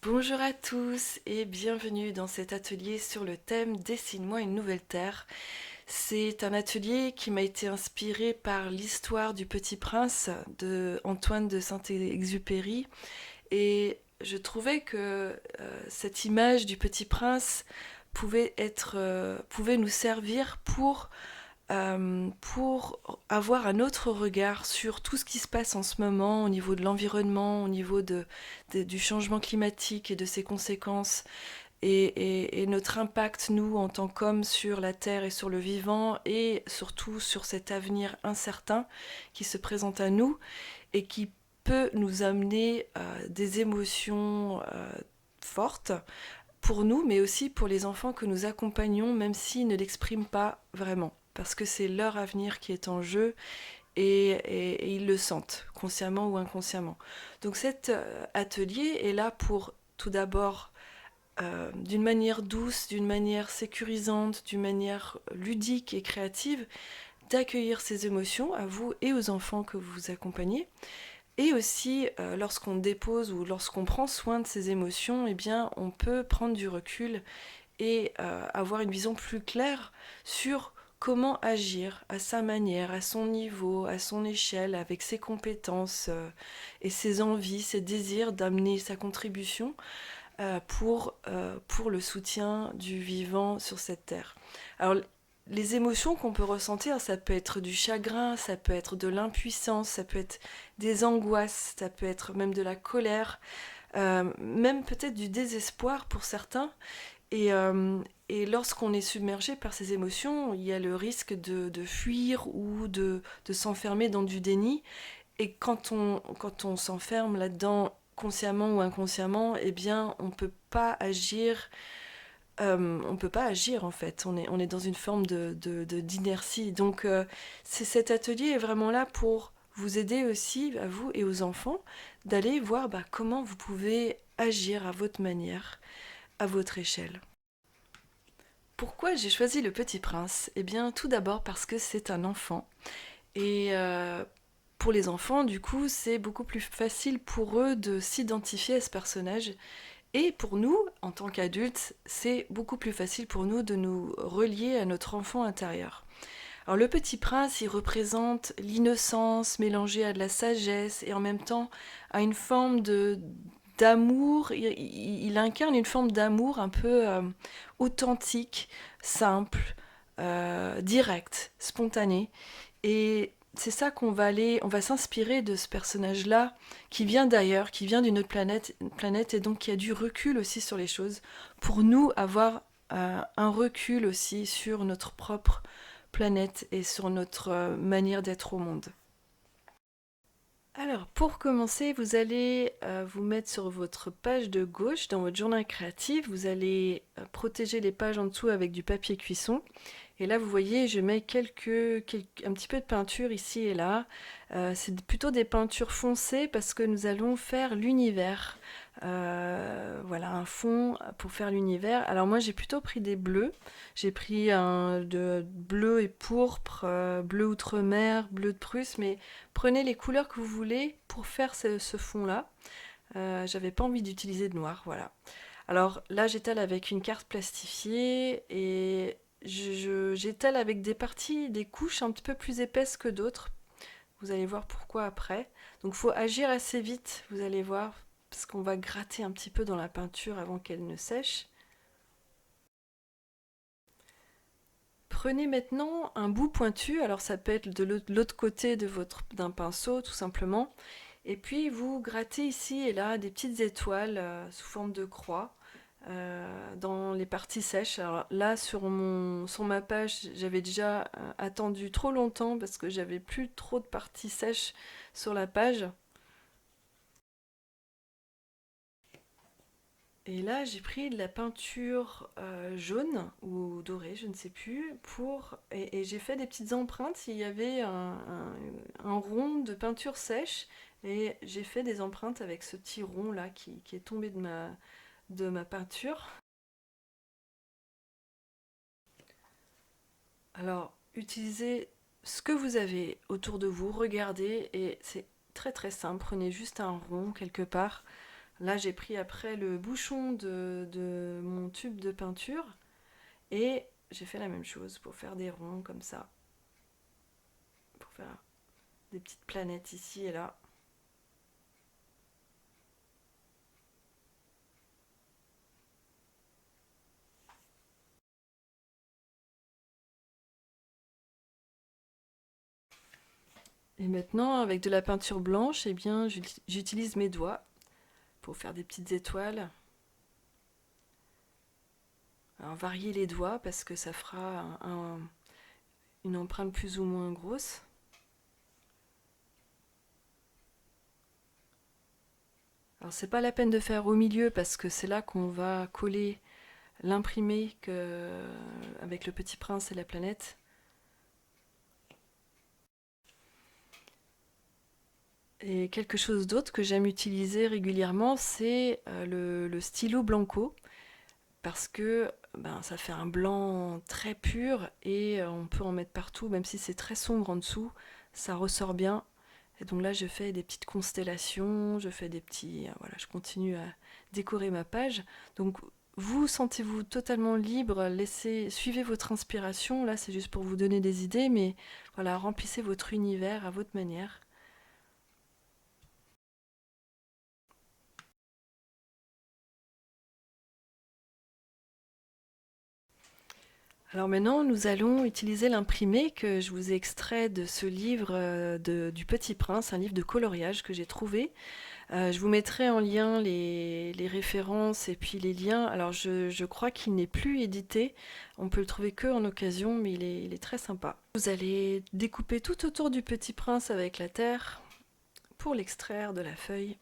Bonjour à tous et bienvenue dans cet atelier sur le thème Dessine-moi une nouvelle terre. C'est un atelier qui m'a été inspiré par l'histoire du Petit Prince de Antoine de Saint-Exupéry et je trouvais que cette image du Petit Prince pouvait nous servir pour avoir un autre regard sur tout ce qui se passe en ce moment au niveau de l'environnement, au niveau du changement climatique et de ses conséquences, et notre impact, nous, en tant qu'hommes, sur la Terre et sur le vivant, et surtout sur cet avenir incertain qui se présente à nous et qui peut nous amener des émotions fortes pour nous, mais aussi pour les enfants que nous accompagnons, même s'ils ne l'expriment pas vraiment. Parce que c'est leur avenir qui est en jeu et ils le sentent, consciemment ou inconsciemment. Donc cet atelier est là pour tout d'abord, d'une manière douce, d'une manière sécurisante, d'une manière ludique et créative, d'accueillir ces émotions à vous et aux enfants que vous accompagnez. Et aussi, lorsqu'on dépose ou lorsqu'on prend soin de ces émotions, eh bien, on peut prendre du recul et avoir une vision plus claire sur comment agir à sa manière, à son niveau, à son échelle, avec ses compétences et ses envies, ses désirs d'amener sa contribution pour le soutien du vivant sur cette terre. Alors, les émotions qu'on peut ressentir, ça peut être du chagrin, ça peut être de l'impuissance, ça peut être des angoisses, ça peut être même de la colère, même peut-être du désespoir pour certains. Et, euh, et lorsqu'on est submergé par ces émotions, il y a le risque de fuir ou de s'enfermer dans du déni. Et quand on s'enferme là-dedans, consciemment ou inconsciemment, eh bien, on peut pas agir en fait. On est dans une forme d'inertie. Donc, cet atelier est vraiment là pour vous aider aussi, à vous et aux enfants, d'aller voir comment vous pouvez agir à votre manière, à votre échelle. Pourquoi j'ai choisi Le Petit Prince? Eh bien, tout d'abord parce que c'est un enfant. Et pour les enfants, du coup, c'est beaucoup plus facile pour eux de s'identifier à ce personnage. Et pour nous, en tant qu'adultes, c'est beaucoup plus facile pour nous de nous relier à notre enfant intérieur. Alors le Petit Prince, il représente l'innocence mélangée à de la sagesse et en même temps à une forme de d'amour. Il incarne une forme d'amour un peu authentique, simple, direct, spontané. Et c'est ça qu'on va aller, on va s'inspirer de ce personnage-là, qui vient d'ailleurs, qui vient d'une autre planète, et donc qui a du recul aussi sur les choses, pour nous avoir un recul aussi sur notre propre planète et sur notre manière d'être au monde. Alors, pour commencer, vous allez vous mettre sur votre page de gauche dans votre journal créatif. Vous allez protéger les pages en dessous avec du papier cuisson. Et là, vous voyez, je mets un petit peu de peinture ici et là. C'est plutôt des peintures foncées parce que nous allons faire l'univers. Voilà, un fond pour faire l'univers. Alors moi, j'ai plutôt pris des bleus. J'ai pris un de bleu et pourpre, bleu outre-mer, bleu de Prusse, mais prenez les couleurs que vous voulez pour faire ce fond-là. J'avais pas envie d'utiliser de noir, voilà. Alors là, j'étale avec une carte plastifiée et j'étale avec des parties, des couches un petit peu plus épaisses que d'autres. Vous allez voir pourquoi après. Donc il faut agir assez vite, vous allez voir, parce qu'on va gratter un petit peu dans la peinture avant qu'elle ne sèche. Prenez maintenant un bout pointu, alors ça peut être de l'autre côté d'un pinceau tout simplement, et puis vous grattez ici et là des petites étoiles sous forme de croix dans les parties sèches. Alors là sur ma page j'avais déjà attendu trop longtemps parce que j'avais plus trop de parties sèches sur la page. Et là, j'ai pris de la peinture jaune ou dorée, je ne sais plus, et j'ai fait des petites empreintes. Il y avait un rond de peinture sèche et j'ai fait des empreintes avec ce petit rond là qui est tombé de ma peinture. Alors, utilisez ce que vous avez autour de vous, regardez et c'est très très simple. Prenez juste un rond quelque part. Là, j'ai pris après le bouchon de mon tube de peinture et j'ai fait la même chose pour faire des ronds comme ça, pour faire des petites planètes ici et là. Et maintenant, avec de la peinture blanche, eh bien, j'utilise mes doigts pour faire des petites étoiles. Alors, varier les doigts parce que ça fera une empreinte plus ou moins grosse. Alors, c'est pas la peine de faire au milieu parce que c'est là qu'on va coller l'imprimé avec le Petit Prince et la planète. Et quelque chose d'autre que j'aime utiliser régulièrement, c'est le stylo Blanco, parce que ça fait un blanc très pur et on peut en mettre partout, même si c'est très sombre en dessous, ça ressort bien. Et donc là, je fais des petites constellations, je fais des petits, voilà, je continue à décorer ma page. Donc vous sentez-vous totalement libre, suivez votre inspiration. Là, c'est juste pour vous donner des idées, mais voilà, remplissez votre univers à votre manière. Alors maintenant, nous allons utiliser l'imprimé que je vous ai extrait de ce livre du Petit Prince, un livre de coloriage que j'ai trouvé. Je vous mettrai en lien les références et puis les liens. Alors je crois qu'il n'est plus édité, on peut le trouver que en occasion, mais il est très sympa. Vous allez découper tout autour du Petit Prince avec la terre pour l'extraire de la feuille.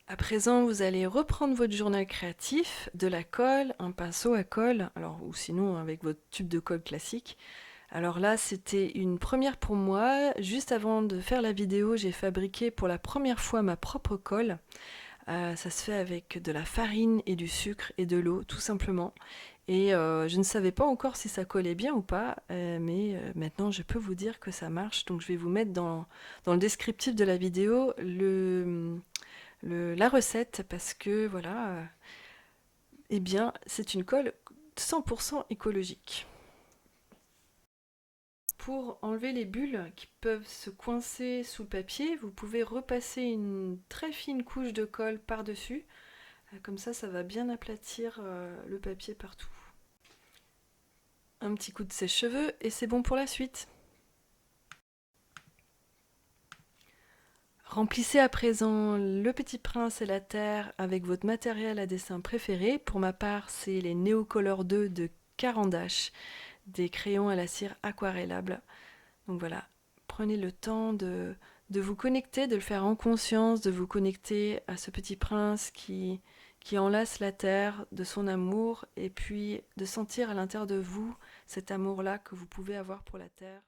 À présent, vous allez reprendre votre journal créatif, de la colle, un pinceau à colle, alors, ou sinon avec votre tube de colle classique. Alors là, c'était une première pour moi. Juste avant de faire la vidéo, j'ai fabriqué pour la première fois ma propre colle. Ça se fait avec de la farine et du sucre et de l'eau, tout simplement. Et je ne savais pas encore si ça collait bien ou pas, mais maintenant je peux vous dire que ça marche. Donc je vais vous mettre dans le descriptif de la vidéo la recette parce que voilà, eh bien c'est une colle 100% écologique. Pour enlever les bulles qui peuvent se coincer sous le papier, vous pouvez repasser une très fine couche de colle par-dessus. Comme ça va bien aplatir le papier partout. Un petit coup de sèche-cheveux et c'est bon pour la suite. Remplissez à présent le Petit Prince et la Terre avec votre matériel à dessin préféré. Pour ma part, c'est les Neocolor 2 de Caran d'Ache, des crayons à la cire aquarellables. Donc voilà, prenez le temps de vous connecter, de le faire en conscience, de vous connecter à ce Petit Prince qui enlace la terre de son amour et puis de sentir à l'intérieur de vous cet amour-là que vous pouvez avoir pour la terre.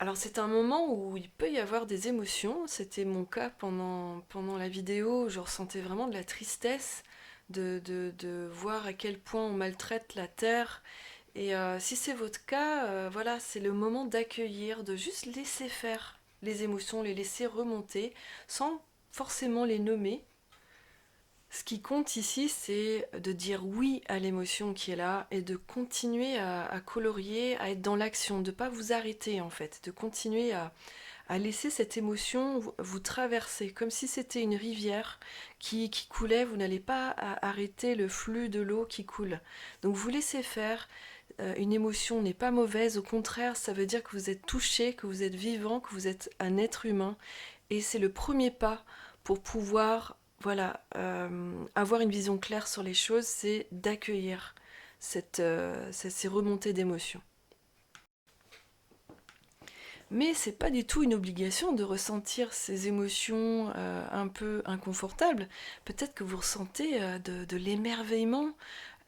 Alors c'est un moment où il peut y avoir des émotions, c'était mon cas pendant la vidéo, je ressentais vraiment de la tristesse de voir à quel point on maltraite la terre. Et si c'est votre cas, voilà, c'est le moment d'accueillir, de juste laisser faire les émotions, les laisser remonter sans forcément les nommer. Ce qui compte ici, c'est de dire oui à l'émotion qui est là et de continuer à colorier, à être dans l'action, de ne pas vous arrêter en fait, de continuer à laisser cette émotion vous traverser, comme si c'était une rivière qui coulait, vous n'allez pas arrêter le flux de l'eau qui coule. Donc vous laissez faire, une émotion n'est pas mauvaise, au contraire, ça veut dire que vous êtes touché, que vous êtes vivant, que vous êtes un être humain, et c'est le premier pas pour pouvoir, voilà, avoir une vision claire sur les choses, c'est d'accueillir ces remontées d'émotions. Mais c'est pas du tout une obligation de ressentir ces émotions un peu inconfortables. Peut-être que vous ressentez de l'émerveillement,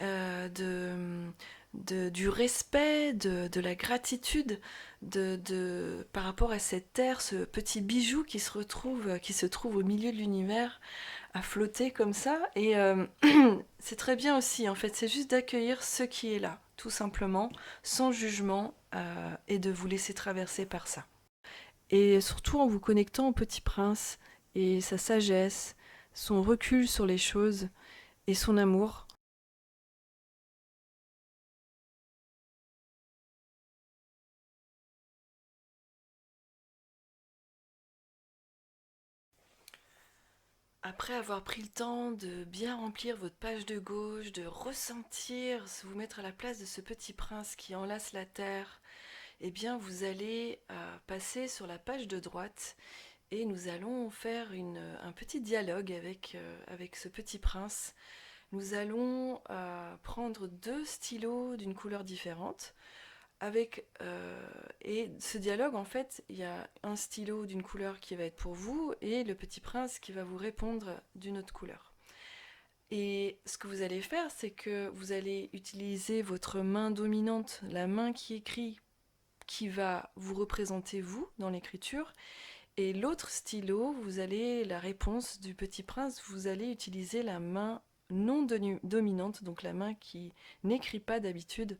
du respect, de la gratitude par rapport à cette terre, ce petit bijou qui se trouve au milieu de l'univers, à flotter comme ça. Et c'est très bien aussi, en fait, c'est juste d'accueillir ce qui est là, tout simplement, sans jugement, et de vous laisser traverser par ça. et surtout en vous connectant au Petit Prince et sa sagesse, son recul sur les choses et son amour. Après avoir pris le temps de bien remplir votre page de gauche, de ressentir, vous mettre à la place de ce petit prince qui enlace la terre, eh bien vous allez passer sur la page de droite et nous allons faire un petit dialogue avec ce petit prince. Nous allons prendre deux stylos d'une couleur différente. Et ce dialogue, en fait, il y a un stylo d'une couleur qui va être pour vous et le petit prince qui va vous répondre d'une autre couleur. Et ce que vous allez faire, c'est que vous allez utiliser votre main dominante, la main qui écrit, qui va vous représenter vous dans l'écriture, et l'autre stylo, vous allez, la réponse du petit prince, vous allez utiliser la main non dominante, donc la main qui n'écrit pas d'habitude,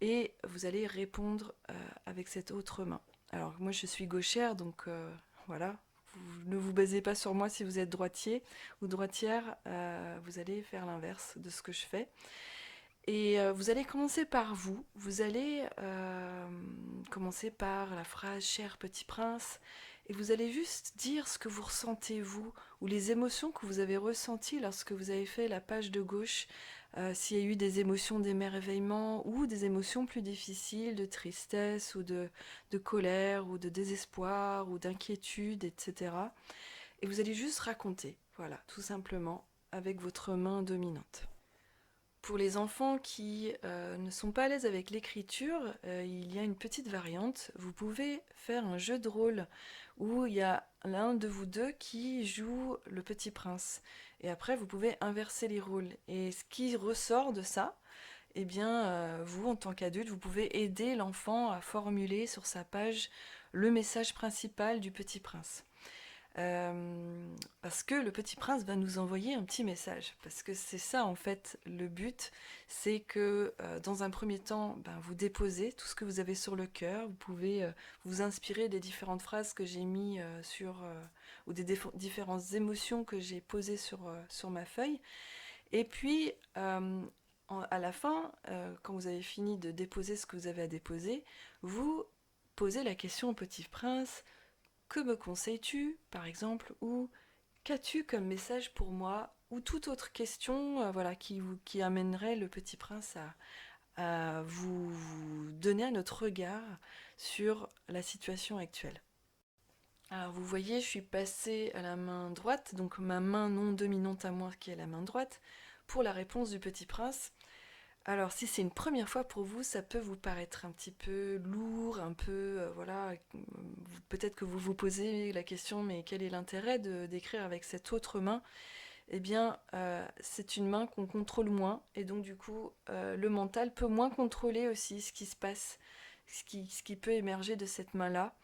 et vous allez répondre avec cette autre main. Alors moi je suis gauchère, donc voilà, ne vous basez pas sur moi si vous êtes droitier ou droitière, vous allez faire l'inverse de ce que je fais. Et vous allez commencer par vous allez commencer par la phrase Cher petit prince, et vous allez juste dire ce que vous ressentez vous, ou les émotions que vous avez ressenties lorsque vous avez fait la page de gauche, s'il y a eu des émotions d'émerveillement ou des émotions plus difficiles, de tristesse ou de colère ou de désespoir ou d'inquiétude, etc. Et vous allez juste raconter, voilà, tout simplement, avec votre main dominante. Pour les enfants qui ne sont pas à l'aise avec l'écriture, il y a une petite variante. Vous pouvez faire un jeu de rôle où il y a l'un de vous deux qui joue le petit prince. Et après, vous pouvez inverser les rôles. Et ce qui ressort de ça, eh bien, vous, en tant qu'adulte, vous pouvez aider l'enfant à formuler sur sa page le message principal du petit prince. Parce que le petit prince va nous envoyer un petit message. Parce que c'est ça, en fait, le but. C'est que, dans un premier temps, vous déposez tout ce que vous avez sur le cœur. Vous pouvez vous inspirer des différentes phrases que j'ai mis ou des différentes émotions que j'ai posées sur ma feuille. Et puis, à la fin, quand vous avez fini de déposer ce que vous avez à déposer, vous posez la question au petit prince: que me conseilles-tu, par exemple, ou qu'as-tu comme message pour moi, ou toute autre question voilà, qui amènerait le petit prince à vous donner un autre regard sur la situation actuelle. Alors vous voyez, je suis passée à la main droite, donc ma main non dominante à moi qui est la main droite, pour la réponse du petit prince. Alors, si c'est une première fois pour vous, ça peut vous paraître un petit peu lourd, un peu, voilà, peut-être que vous vous posez la question, mais quel est l'intérêt d'écrire avec cette autre main? Eh bien, c'est une main qu'on contrôle moins, et donc du coup, le mental peut moins contrôler aussi ce qui se passe, ce qui peut émerger de cette main-là.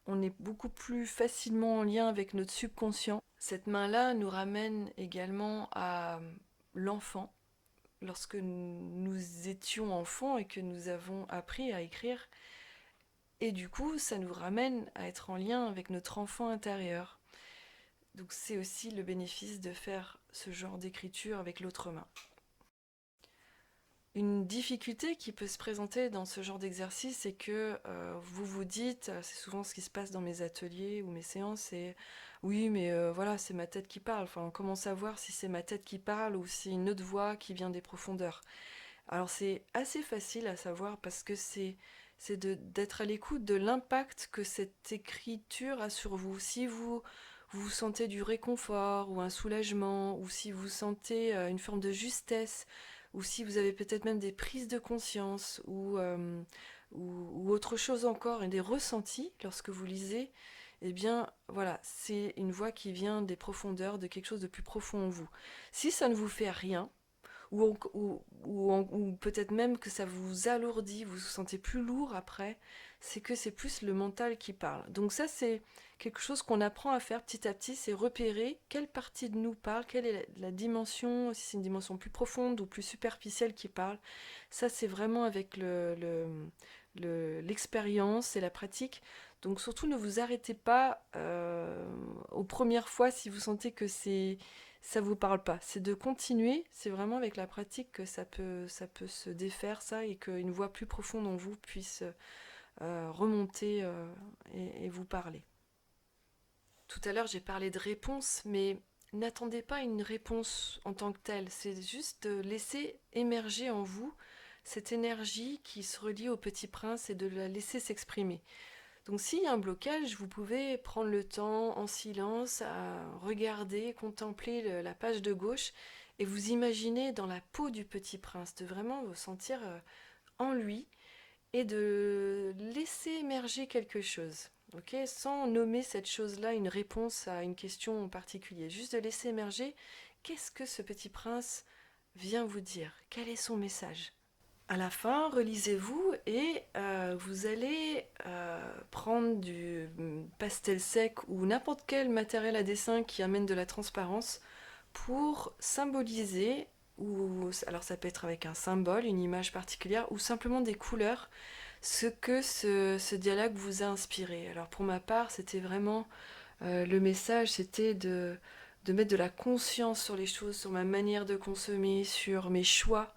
On est beaucoup plus facilement en lien avec notre subconscient. Cette main-là nous ramène également à l'enfant, lorsque nous étions enfants et que nous avons appris à écrire. Et du coup, ça nous ramène à être en lien avec notre enfant intérieur. Donc c'est aussi le bénéfice de faire ce genre d'écriture avec l'autre main. Une difficulté qui peut se présenter dans ce genre d'exercice, c'est que vous vous dites, c'est souvent ce qui se passe dans mes ateliers ou mes séances, c'est oui, mais voilà, c'est ma tête qui parle. Enfin, comment savoir si c'est ma tête qui parle ou si une autre voix qui vient des profondeurs? Alors c'est assez facile à savoir parce que d'être à l'écoute de l'impact que cette écriture a sur vous. Si vous sentez du réconfort ou un soulagement, ou si vous sentez une forme de justesse, ou si vous avez peut-être même des prises de conscience, ou autre chose encore, et des ressentis lorsque vous lisez, eh bien voilà, c'est une voix qui vient des profondeurs, de quelque chose de plus profond en vous. Si ça ne vous fait rien, ou peut-être même que ça vous alourdit, vous vous sentez plus lourd après, c'est que c'est plus le mental qui parle. Donc ça, c'est quelque chose qu'on apprend à faire petit à petit, c'est repérer quelle partie de nous parle, quelle est la dimension, si c'est une dimension plus profonde ou plus superficielle qui parle. Ça, c'est vraiment avec l'expérience et la pratique. Donc surtout ne vous arrêtez pas aux premières fois si vous sentez que ça vous parle pas. C'est de continuer, c'est vraiment avec la pratique que ça peut se défaire ça et qu'une voix plus profonde en vous puisse remonter et vous parler. Tout à l'heure j'ai parlé de réponse, mais n'attendez pas une réponse en tant que telle, c'est juste de laisser émerger en vous cette énergie qui se relie au Petit Prince et de la laisser s'exprimer. Donc s'il y a un blocage, vous pouvez prendre le temps en silence à regarder, contempler la page de gauche et vous imaginer dans la peau du Petit Prince, de vraiment vous sentir en lui et de laisser émerger quelque chose. Ok, sans nommer cette chose-là une réponse à une question en particulier, juste de laisser émerger qu'est-ce que ce Petit Prince vient vous dire, quel est son message. À la fin, relisez-vous et vous allez prendre du pastel sec ou n'importe quel matériel à dessin qui amène de la transparence pour symboliser, ou alors ça peut être avec un symbole, une image particulière, ou simplement des couleurs, ce que ce dialogue vous a inspiré. Alors pour ma part, c'était vraiment le message, c'était de mettre de la conscience sur les choses, sur ma manière de consommer, sur mes choix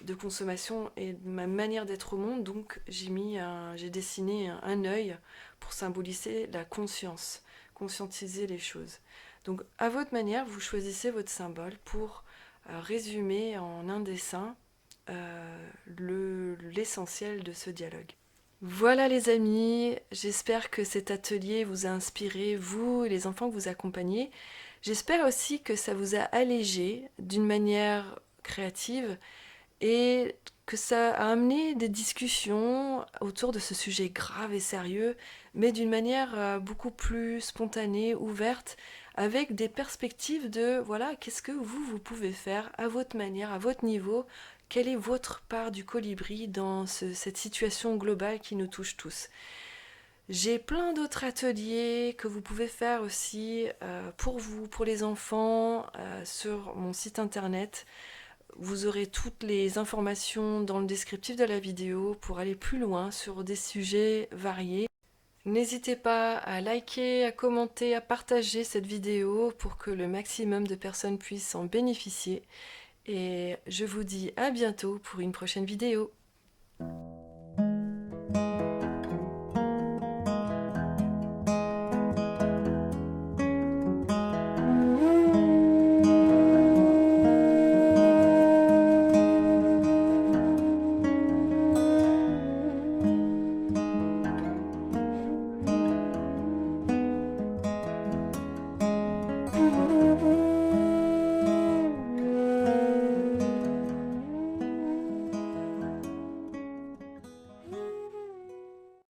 de consommation et de ma manière d'être au monde. Donc j'ai dessiné un œil pour symboliser la conscience, conscientiser les choses. Donc à votre manière, vous choisissez votre symbole pour résumer en un dessin l'essentiel de ce dialogue. Voilà les amis, j'espère que cet atelier vous a inspiré, vous et les enfants que vous accompagnez. J'espère aussi que ça vous a allégé d'une manière créative et que ça a amené des discussions autour de ce sujet grave et sérieux, mais d'une manière beaucoup plus spontanée, ouverte, avec des perspectives de, voilà, qu'est-ce que vous pouvez faire à votre manière, à votre niveau, quelle est votre part du colibri dans cette situation globale qui nous touche tous. J'ai plein d'autres ateliers que vous pouvez faire aussi pour vous, pour les enfants, sur mon site internet. Vous aurez toutes les informations dans le descriptif de la vidéo pour aller plus loin sur des sujets variés. N'hésitez pas à liker, à commenter, à partager cette vidéo pour que le maximum de personnes puissent en bénéficier. Et je vous dis à bientôt pour une prochaine vidéo.